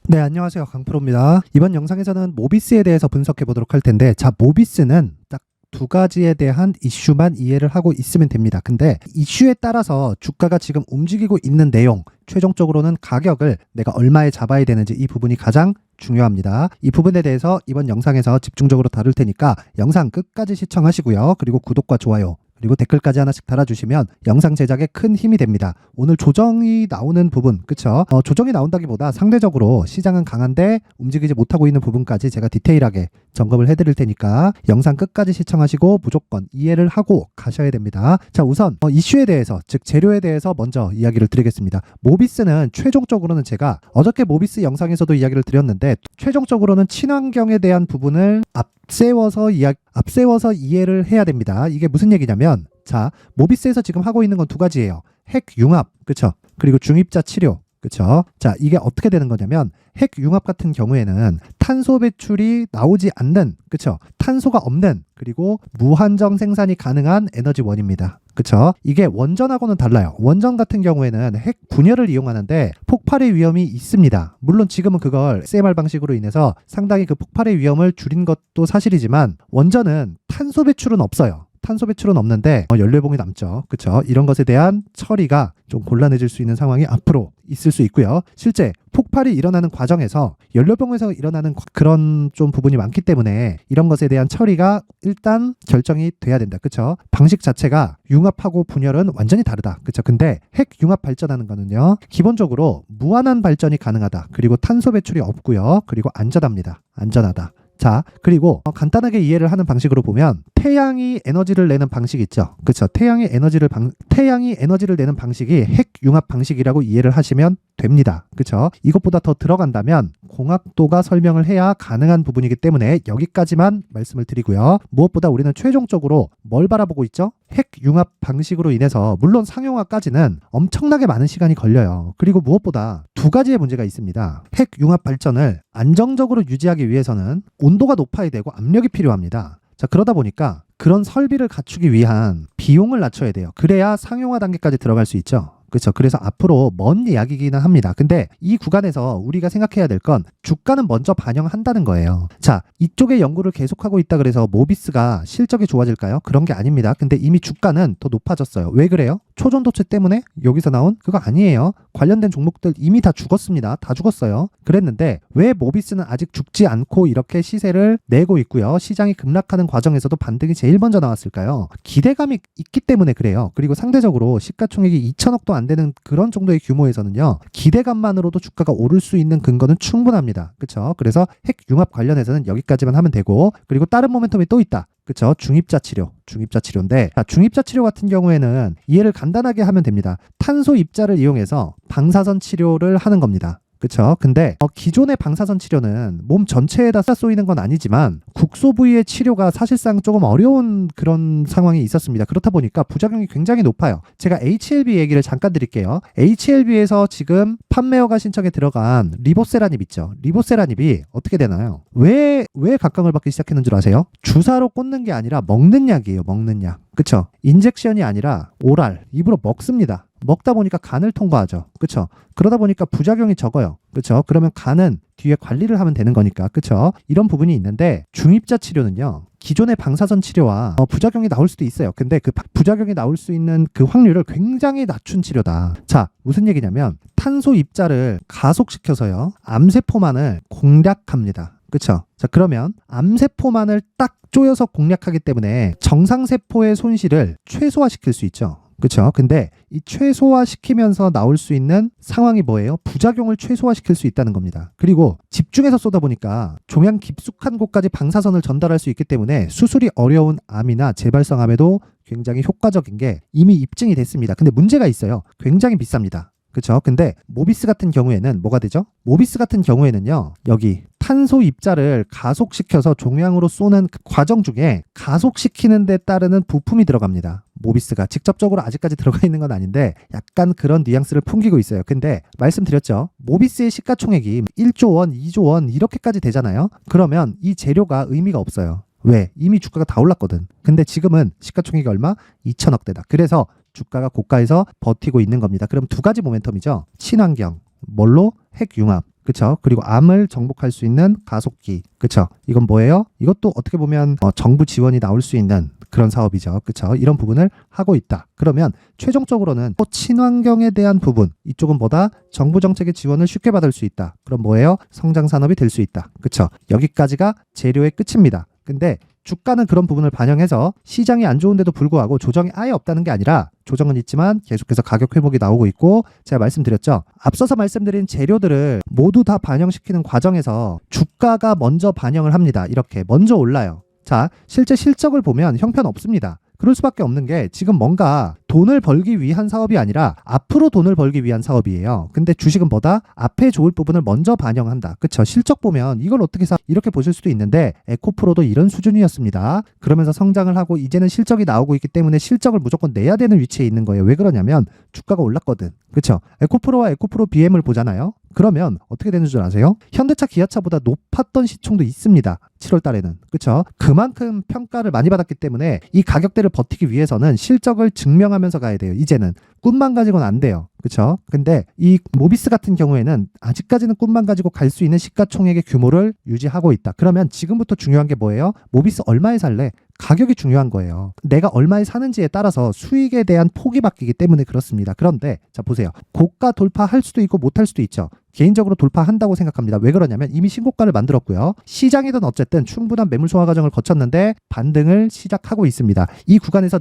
네, 안녕하세요. 강프로입니다. 이번 영상에서는 모비스에 대해서 분석해 보도록 할 텐데, 자, 모비스는 딱 두 가지에 대한 이슈만 이해를 하고 있으면 됩니다. 근데 이슈에 따라서 주가가 지금 움직이고 있는 내용, 최종적으로는 가격을 내가 얼마에 잡아야 되는지 이 부분이 가장 중요합니다. 이 부분에 대해서 이번 영상에서 집중적으로 다룰 테니까 영상 끝까지 시청하시고요. 그리고 구독과 좋아요, 그리고 댓글까지 하나씩 달아주시면 영상 제작에 큰 힘이 됩니다. 오늘 조정이 나오는 부분, 그쵸? 조정이 나온다기보다 상대적으로 시장은 강한데 움직이지 못하고 있는 부분까지 제가 디테일하게 점검을 해드릴 테니까 영상 끝까지 시청하시고 무조건 이해를 하고 가셔야 됩니다. 자, 우선 이슈에 대해서, 즉 재료에 대해서 먼저 이야기를 드리겠습니다. 모비스는 최종적으로는 제가 어저께 모비스 영상에서도 이야기를 드렸는데, 최종적으로는 친환경에 대한 부분을 앞세워서 이해를 해야 됩니다. 이게 무슨 얘기냐면, 자, 모비스에서 지금 하고 있는 건 두 가지예요. 핵융합, 그쵸? 그리고 중입자 치료, 그쵸? 자, 이게 어떻게 되는 거냐면, 핵융합 같은 경우에는 탄소 배출이 나오지 않는, 그쵸? 탄소가 없는, 그리고 무한정 생산이 가능한 에너지원입니다. 그쵸? 이게 원전하고는 달라요. 원전 같은 경우에는 핵 분열을 이용하는데 폭발의 위험이 있습니다. 물론 지금은 그걸 SMR 방식으로 인해서 상당히 그 폭발의 위험을 줄인 것도 사실이지만, 원전은 탄소 배출은 없어요. 탄소 배출은 없는데 연료봉이 남죠. 그쵸? 이런 것에 대한 처리가 좀 곤란해질 수 있는 상황이 앞으로 있을 수 있고요. 실제 폭발이 일어나는 과정에서 연료봉에서 일어나는 그런 좀 부분이 많기 때문에 이런 것에 대한 처리가 일단 결정이 돼야 된다. 그쵸? 방식 자체가 융합하고 분열은 완전히 다르다. 그쵸? 근데 핵 융합 발전하는 거는요, 기본적으로 무한한 발전이 가능하다. 그리고 탄소 배출이 없고요. 그리고 안전합니다. 안전하다. 자, 그리고 간단하게 이해를 하는 방식으로 보면 태양이 에너지를 내는 방식 있죠. 그렇죠? 태양이 에너지를 내는 방식이 핵융합 방식이라고 이해를 하시면 됩니다. 그렇죠? 이것보다 더 들어간다면 공학도가 설명을 해야 가능한 부분이기 때문에 여기까지만 말씀을 드리고요. 무엇보다 우리는 최종적으로 뭘 바라보고 있죠? 핵융합 방식으로 인해서 물론 상용화까지는 엄청나게 많은 시간이 걸려요. 그리고 무엇보다 두 가지의 문제가 있습니다. 핵융합 발전을 안정적으로 유지하기 위해서는 온도가 높아야 되고 압력이 필요합니다. 자, 그러다 보니까 그런 설비를 갖추기 위한 비용을 낮춰야 돼요. 그래야 상용화 단계까지 들어갈 수 있죠. 그렇죠. 그래서 앞으로 먼 이야기이기는 합니다. 근데 이 구간에서 우리가 생각해야 될 건 주가는 먼저 반영한다는 거예요. 자, 이쪽에 연구를 계속하고 있다 그래서 모비스가 실적이 좋아질까요? 그런 게 아닙니다. 근데 이미 주가는 더 높아졌어요. 왜 그래요? 초전도체 때문에 여기서 나온 그거 아니에요. 관련된 종목들 이미 다 죽었습니다. 다 죽었어요. 그랬는데 왜 모비스는 아직 죽지 않고 이렇게 시세를 내고 있고요. 시장이 급락하는 과정에서도 반등이 제일 먼저 나왔을까요? 기대감이 있기 때문에 그래요. 그리고 상대적으로 시가총액이 2천억도 안 되는 그런 정도의 규모에서는요, 기대감만으로도 주가가 오를 수 있는 근거는 충분합니다. 그렇죠? 그래서 핵융합 관련해서는 여기까지만 하면 되고, 그리고 다른 모멘텀이 또 있다. 그렇죠? 중입자 치료인데, 중입자 치료 같은 경우에는 이해를 간단하게 하면 됩니다. 탄소 입자를 이용해서 방사선 치료를 하는 겁니다. 그쵸? 근데 기존의 방사선 치료는 몸 전체에다 쏘이는 건 아니지만 국소 부위의 치료가 사실상 조금 어려운 그런 상황이 있었습니다. 그렇다 보니까 부작용이 굉장히 높아요. 제가 HLB 얘기를 잠깐 드릴게요. HLB에서 지금 판매허가 신청에 들어간 리보세라닙 있죠. 리보세라닙이 어떻게 되나요? 왜 각광을 받기 시작했는 줄 아세요? 주사로 꽂는 게 아니라 먹는 약이에요. 먹는 약. 그쵸? 인젝션이 아니라 오랄, 입으로 먹습니다. 먹다 보니까 간을 통과하죠. 그쵸? 그러다 보니까 부작용이 적어요. 그쵸? 그러면 간은 뒤에 관리를 하면 되는 거니까. 그쵸? 이런 부분이 있는데, 중입자 치료는요, 기존의 방사선 치료와 부작용이 나올 수도 있어요. 근데 그 부작용이 나올 수 있는 그 확률을 굉장히 낮춘 치료다. 자, 무슨 얘기냐면 탄소 입자를 가속시켜서요, 암세포만을 공략합니다. 그쵸? 자, 그러면 암세포만을 딱 쪼여서 공략하기 때문에 정상세포의 손실을 최소화시킬 수 있죠. 그렇죠? 근데 이 최소화시키면서 나올 수 있는 상황이 뭐예요? 부작용을 최소화시킬 수 있다는 겁니다. 그리고 집중해서 쏘다 보니까 종양 깊숙한 곳까지 방사선을 전달할 수 있기 때문에 수술이 어려운 암이나 재발성암에도 굉장히 효과적인 게 이미 입증이 됐습니다. 근데 문제가 있어요. 굉장히 비쌉니다. 그렇죠? 근데 모비스 같은 경우에는 뭐가 되죠? 모비스 같은 경우에는요, 여기 탄소 입자를 가속시켜서 종양으로 쏘는 그 과정 중에 가속시키는 데 따르는 부품이 들어갑니다. 모비스가 직접적으로 아직까지 들어가 있는 건 아닌데 약간 그런 뉘앙스를 풍기고 있어요. 근데 말씀드렸죠. 모비스의 시가총액이 1조 원, 2조 원 이렇게까지 되잖아요. 그러면 이 재료가 의미가 없어요. 왜? 이미 주가가 다 올랐거든. 근데 지금은 시가총액이 얼마? 2천억대다. 그래서 주가가 고가에서 버티고 있는 겁니다. 그럼 두 가지 모멘텀이죠. 친환경, 뭘로? 핵융합. 그쵸? 그리고 암을 정복할 수 있는 가속기. 그쵸? 이건 뭐예요? 이것도 어떻게 보면 정부 지원이 나올 수 있는 그런 사업이죠. 그쵸? 이런 부분을 하고 있다. 그러면 최종적으로는 또 친환경에 대한 부분, 이쪽은 뭐다? 정부 정책의 지원을 쉽게 받을 수 있다. 그럼 뭐예요? 성장 산업이 될 수 있다. 그쵸? 여기까지가 재료의 끝입니다. 근데 주가는 그런 부분을 반영해서 시장이 안 좋은데도 불구하고 조정이 아예 없다는 게 아니라 조정은 있지만 계속해서 가격 회복이 나오고 있고, 제가 말씀드렸죠. 앞서서 말씀드린 재료들을 모두 다 반영시키는 과정에서 주가가 먼저 반영을 합니다. 이렇게 먼저 올라요. 자, 실제 실적을 보면 형편없습니다. 그럴 수밖에 없는 게 지금 뭔가 돈을 벌기 위한 사업이 아니라 앞으로 돈을 벌기 위한 사업이에요. 근데 주식은 뭐다? 앞에 좋을 부분을 먼저 반영한다. 그쵸? 실적 보면 이걸 어떻게 사? 이렇게 보실 수도 있는데 에코프로도 이런 수준이었습니다. 그러면서 성장을 하고 이제는 실적이 나오고 있기 때문에 실적을 무조건 내야 되는 위치에 있는 거예요. 왜 그러냐면 주가가 올랐거든. 그쵸? 에코프로와 에코프로 BM을 보잖아요. 그러면 어떻게 되는 줄 아세요? 현대차, 기아차보다 높았던 시총도 있습니다. 7월 달에는. 그쵸? 그만큼 평가를 많이 받았기 때문에 이 가격대를 버티기 위해서는 실적을 증명하면서 가야 돼요. 이제는 꿈만 가지고는 안 돼요. 그쵸? 근데 이 모비스 같은 경우에는 아직까지는 꿈만 가지고 갈 수 있는 시가총액의 규모를 유지하고 있다. 그러면 지금부터 중요한 게 뭐예요? 모비스 얼마에 살래? 가격이 중요한 거예요. 내가 얼마에 사는지에 따라서 수익에 대한 폭이 바뀌기 때문에 그렇습니다. 그런데 자 보세요. 고가 돌파할 수도 있고 못할 수도 있죠. 개인적으로 돌파한다고 생각합니다. 왜 그러냐면 이미 신고가를 만들었고요. 시장이든 어쨌든 충분한 매물 소화 과정을 거쳤는데 반등을 시작하고 있습니다. 이 구간에서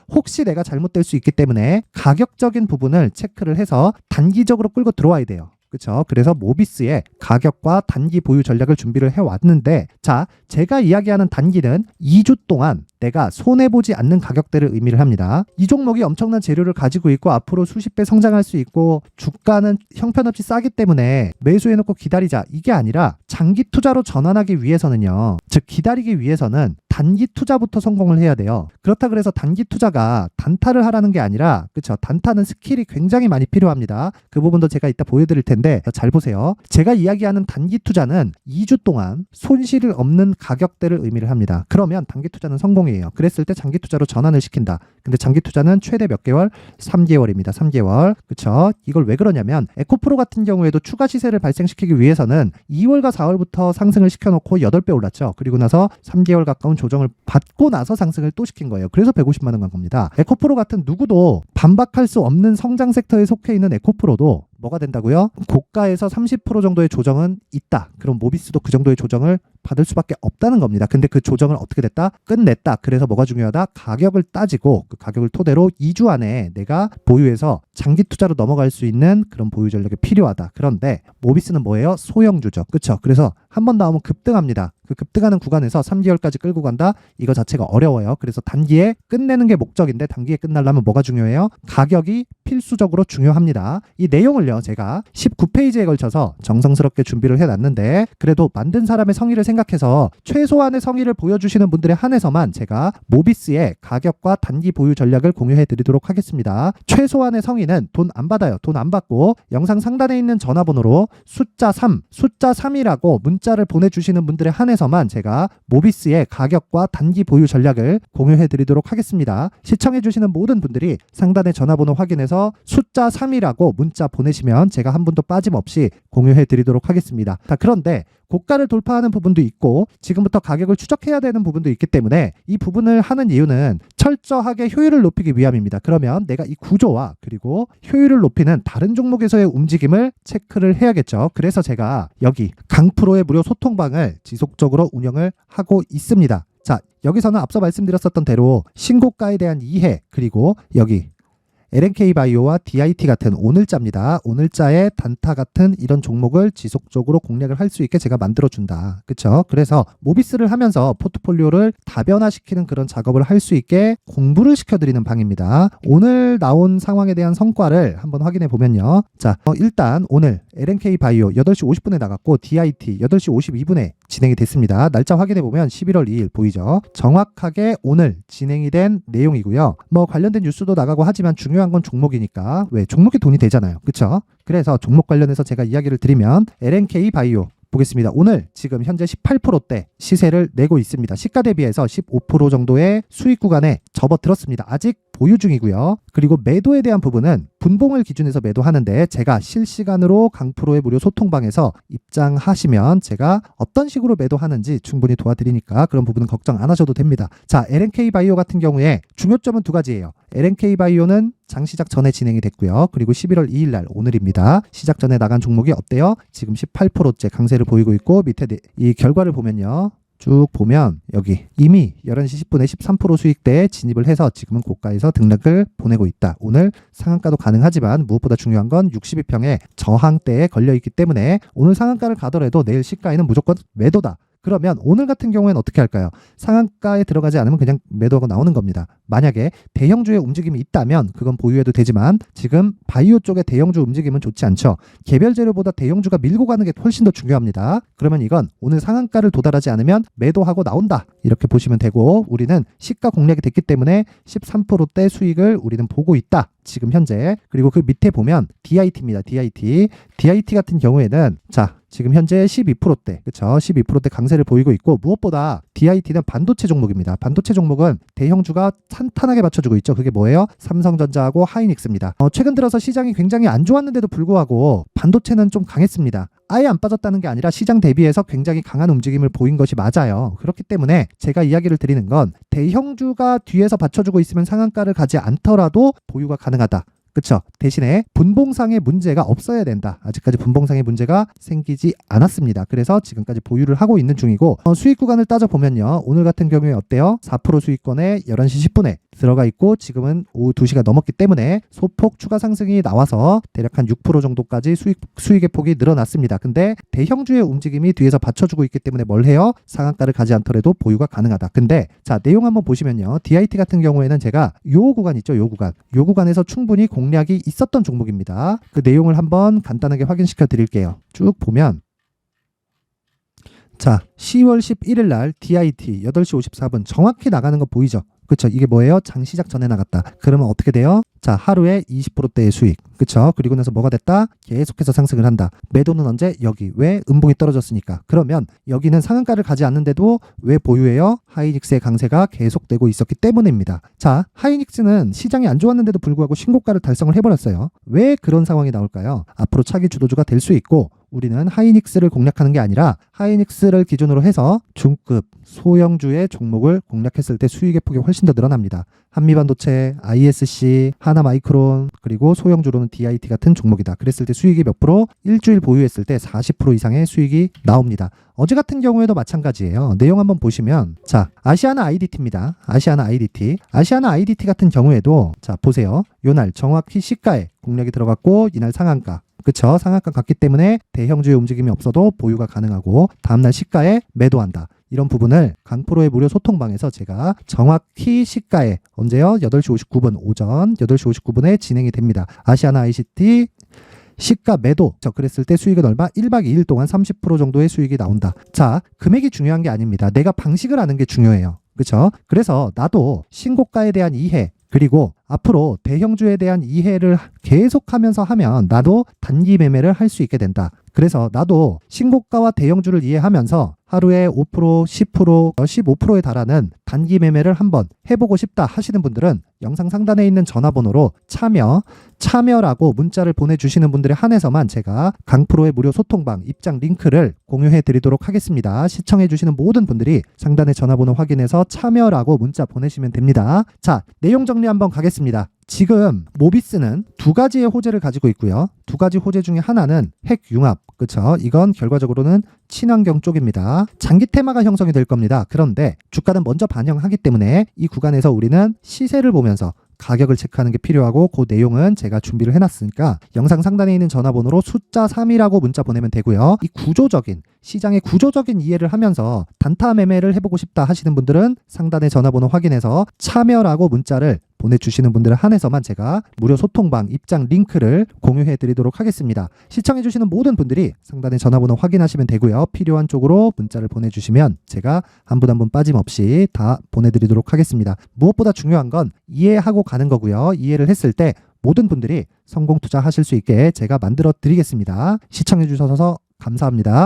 혹시 내가 잘못될 수 있기 때문에 가격적인 부분을 체크를 해서 단기적으로 끌고 들어와야 돼요. 그렇죠? 그래서 모비스의 가격과 단기 보유 전략을 준비를 해왔는데, 자, 제가 이야기하는 단기는 2주 동안 내가 손해보지 않는 가격대를 의미를 합니다. 이 종목이 엄청난 재료를 가지고 있고 앞으로 수십 배 성장할 수 있고 주가는 형편없이 싸기 때문에 매수해놓고 기다리자, 이게 아니라 장기 투자로 전환하기 위해서는요, 즉 기다리기 위해서는 단기 투자부터 성공을 해야 돼요. 그렇다 그래서 단기 투자가 단타를 하라는 게 아니라, 그렇죠? 단타는 스킬이 굉장히 많이 필요합니다. 그 부분도 제가 이따 보여드릴 텐데 잘 보세요. 제가 이야기하는 단기 투자는 2주 동안 손실을 없는 가격대를 의미를 합니다. 그러면 단기 투자는 성공이에요. 그랬을 때 장기 투자로 전환을 시킨다. 근데 장기 투자는 최대 몇 개월? 3개월입니다. 3개월. 그렇죠? 이걸 왜 그러냐면 에코프로 같은 경우에도 추가 시세를 발생시키기 위해서는 2월과 4월부터 상승을 시켜놓고 8배 올랐죠. 그리고 나서 3개월 가까운 조정을 받고 나서 상승을 또 시킨 거예요. 그래서 150만 원 간 겁니다. 에코프로 같은 누구도 반박할 수 없는 성장 섹터에 속해 있는 에코프로도 뭐가 된다고요? 고가에서 30% 정도의 조정은 있다. 그럼 모비스도 그 정도의 조정을 받을 수밖에 없다는 겁니다. 근데 그 조정을 어떻게 됐다? 끝냈다. 그래서 뭐가 중요하다? 가격을 따지고 그 가격을 토대로 2주 안에 내가 보유해서 장기 투자로 넘어갈 수 있는 그런 보유 전략이 필요하다. 그런데 모비스는 뭐예요? 소형주죠. 그렇죠? 그래서 한 번 나오면 급등합니다. 그 급등하는 구간에서 3개월까지 끌고 간다? 이거 자체가 어려워요. 그래서 단기에 끝내는 게 목적인데 단기에 끝나려면 뭐가 중요해요? 가격이 필수적으로 중요합니다. 이 내용을요, 제가 19페이지에 걸쳐서 정성스럽게 준비를 해놨는데 그래도 만든 사람의 성의를 생각해서 최소한의 성의를 보여주시는 분들에 한해서만 제가 모비스의 가격과 단기 보유 전략을 공유해 드리도록 하겠습니다. 최소한의 성의는 돈 안 받아요. 돈 안 받고 영상 상단에 있는 전화번호로 숫자 3이라고 문자를 보내주시는 분들에 한해서만 제가 모비스의 가격과 단기 보유 전략을 공유해 드리도록 하겠습니다. 시청해 주시는 모든 분들이 상단의 전화번호 확인해서 숫자 3이라고 문자 보내시면 제가 한 분도 빠짐없이 공유해 드리도록 하겠습니다. 자, 그런데 고가를 돌파하는 부분도 있고 지금부터 가격을 추적해야 되는 부분도 있기 때문에 이 부분을 하는 이유는 철저하게 효율을 높이기 위함입니다. 그러면 내가 이 구조와 그리고 효율을 높이는 다른 종목에서의 움직임을 체크를 해야겠죠. 그래서 제가 여기 강프로의 무료 소통방을 지속적으로 운영을 하고 있습니다. 자, 여기서는 앞서 말씀드렸었던 대로 신고가에 대한 이해, 그리고 여기 LNK바이오와 DIT 같은 오늘자입니다. 오늘자의 단타 같은 이런 종목을 지속적으로 공략을 할 수 있게 제가 만들어준다. 그쵸? 그래서 모비스를 하면서 포트폴리오를 다변화시키는 그런 작업을 할 수 있게 공부를 시켜드리는 방입니다. 오늘 나온 상황에 대한 성과를 한번 확인해 보면요. 자, 일단 오늘 LNK바이오 8시 50분에 나갔고 DIT 8시 52분에 진행이 됐습니다. 날짜 확인해 보면 11월 2일 보이죠? 정확하게 오늘 진행이 된 내용이고요. 뭐 관련된 뉴스도 나가고 하지만 중요한 건 종목이니까, 왜 종목에 돈이 되잖아요. 그쵸? 그래서 종목 관련해서 제가 이야기를 드리면 LNK바이오 보겠습니다. 오늘 지금 현재 18%대 시세를 내고 있습니다. 시가 대비해서 15% 정도의 수익 구간에 접어들었습니다. 아직 보유 중이고요. 그리고 매도에 대한 부분은 분봉을 기준해서 매도하는데 제가 실시간으로 강프로의 무료 소통방에서 입장하시면 제가 어떤 식으로 매도하는지 충분히 도와드리니까 그런 부분은 걱정 안 하셔도 됩니다. 자, LNK 바이오 같은 경우에 중요점은 두 가지예요. LNK 바이오는 장 시작 전에 진행이 됐고요. 그리고 11월 2일 날 오늘입니다. 시작 전에 나간 종목이 어때요? 지금 18%째 강세를 보이고 있고 밑에 이 결과를 보면요. 쭉 보면 여기 이미 11시 10분에 13% 수익대에 진입을 해서 지금은 고가에서 등락을 보내고 있다. 오늘 상한가도 가능하지만 무엇보다 중요한 건 62평의 저항대에 걸려있기 때문에 오늘 상한가를 가더라도 내일 시가에는 무조건 매도다. 그러면 오늘 같은 경우에는 어떻게 할까요? 상한가에 들어가지 않으면 그냥 매도하고 나오는 겁니다. 만약에 대형주의 움직임이 있다면 그건 보유해도 되지만 지금 바이오 쪽의 대형주 움직임은 좋지 않죠. 개별 재료보다 대형주가 밀고 가는 게 훨씬 더 중요합니다. 그러면 이건 오늘 상한가를 도달하지 않으면 매도하고 나온다. 이렇게 보시면 되고 우리는 시가 공략이 됐기 때문에 13%대 수익을 우리는 보고 있다. 지금 현재. 그리고 그 밑에 보면 DIT입니다. DIT 같은 경우에는 자 지금 현재 12%대, 그쵸? 12%대 강세를 보이고 있고 무엇보다 DIT는 반도체 종목입니다. 반도체 종목은 대형주가 탄탄하게 받쳐주고 있죠. 그게 뭐예요? 삼성전자하고 하이닉스입니다. 최근 들어서 시장이 굉장히 안 좋았는데도 불구하고 반도체는 좀 강했습니다. 아예 안 빠졌다는 게 아니라 시장 대비해서 굉장히 강한 움직임을 보인 것이 맞아요. 그렇기 때문에 제가 이야기를 드리는 건 대형주가 뒤에서 받쳐주고 있으면 상한가를 가지 않더라도 보유가 가능하다. 그쵸? 대신에 분봉상의 문제가 없어야 된다. 아직까지 분봉상의 문제가 생기지 않았습니다. 그래서 지금까지 보유를 하고 있는 중이고 수익 구간을 따져보면요. 오늘 같은 경우에 어때요? 4% 수익권에 11시 10분에 들어가 있고 지금은 오후 2시가 넘었기 때문에 소폭 추가 상승이 나와서 대략 한 6% 정도까지 수익의 폭이 늘어났습니다. 근데 대형주의 움직임이 뒤에서 받쳐주고 있기 때문에 뭘 해요? 상한가를 가지 않더라도 보유가 가능하다. 근데 자 내용 한번 보시면요. DIT 같은 경우에는 제가 요 구간 있죠. 요 구간에서 충분히 공략이 있었던 종목입니다. 그 내용을 한번 간단하게 확인시켜 드릴게요. 쭉 보면 자 10월 11일 날 DIT 8시 54분 정확히 나가는 거 보이죠? 그쵸? 이게 뭐예요? 장 시작 전에 나갔다. 그러면 어떻게 돼요? 자, 하루에 20%대의 수익. 그쵸? 그리고 나서 뭐가 됐다? 계속해서 상승을 한다. 매도는 언제? 여기. 왜? 음봉이 떨어졌으니까. 그러면 여기는 상한가를 가지 않는데도 왜 보유해요? 하이닉스의 강세가 계속되고 있었기 때문입니다. 자, 하이닉스는 시장이 안 좋았는데도 불구하고 신고가를 달성을 해버렸어요. 왜 그런 상황이 나올까요? 앞으로 차기 주도주가 될 수 있고 우리는 하이닉스를 공략하는 게 아니라 하이닉스를 기준으로 해서 중급 소형주의 종목을 공략했을 때 수익의 폭이 훨씬 더 늘어납니다. 한미반도체, ISC, 하나마이크론, 그리고 소형주로는 DIT 같은 종목이다. 그랬을 때 수익이 몇 프로? 일주일 보유했을 때 40% 이상의 수익이 나옵니다. 어제 같은 경우에도 마찬가지예요. 내용 한번 보시면 자 아시아나 IDT입니다. 아시아나 IDT 같은 경우에도 자 보세요. 요날 정확히 시가에 공략이 들어갔고 이날 상한가 그쵸? 상한가 갔기 때문에 대형주의 움직임이 없어도 보유가 가능하고 다음날 시가에 매도한다. 이런 부분을 강프로의 무료 소통방에서 제가 정확히 시가에 언제요? 8시 59분 오전 8시 59분에 진행이 됩니다. 아시아나 ICT 시가 매도 그랬을 때 수익은 얼마? 1박 2일 동안 30% 정도의 수익이 나온다. 자 금액이 중요한 게 아닙니다. 내가 방식을 아는 게 중요해요. 그쵸? 그래서 나도 신고가에 대한 이해 그리고 앞으로 대형주에 대한 이해를 계속하면서 하면 나도 단기 매매를 할 수 있게 된다. 그래서 나도 신고가와 대형주를 이해하면서 하루에 5%, 10%, 15%에 달하는 단기 매매를 한번 해보고 싶다 하시는 분들은 영상 상단에 있는 전화번호로 참여라고 문자를 보내주시는 분들에 한해서만 제가 강프로의 무료 소통방 입장 링크를 공유해 드리도록 하겠습니다. 시청해 주시는 모든 분들이 상단의 전화번호 확인해서 참여라고 문자 보내시면 됩니다. 자, 내용 정리 한번 가겠습니다. 지금 모비스는 두 가지의 호재를 가지고 있고요. 두 가지 호재 중에 하나는 핵융합. 그쵸? 이건 결과적으로는 친환경 쪽입니다. 장기 테마가 형성이 될 겁니다. 그런데 주가는 먼저 반영하기 때문에 이 구간에서 우리는 시세를 보면서 가격을 체크하는 게 필요하고 그 내용은 제가 준비를 해놨으니까 영상 상단에 있는 전화번호로 숫자 3이라고 문자 보내면 되고요. 이 시장의 구조적인 이해를 하면서 단타 매매를 해보고 싶다 하시는 분들은 상단의 전화번호 확인해서 참여라고 문자를 보내주시는 분들을 한해서만 제가 무료 소통방 입장 링크를 공유해 드리도록 하겠습니다. 시청해 주시는 모든 분들이 상단의 전화번호 확인하시면 되고요. 필요한 쪽으로 문자를 보내주시면 제가 한 분 한 분 빠짐없이 다 보내드리도록 하겠습니다. 무엇보다 중요한 건 이해하고 가는 거고요. 이해를 했을 때 모든 분들이 성공 투자하실 수 있게 제가 만들어 드리겠습니다. 시청해 주셔서 감사합니다.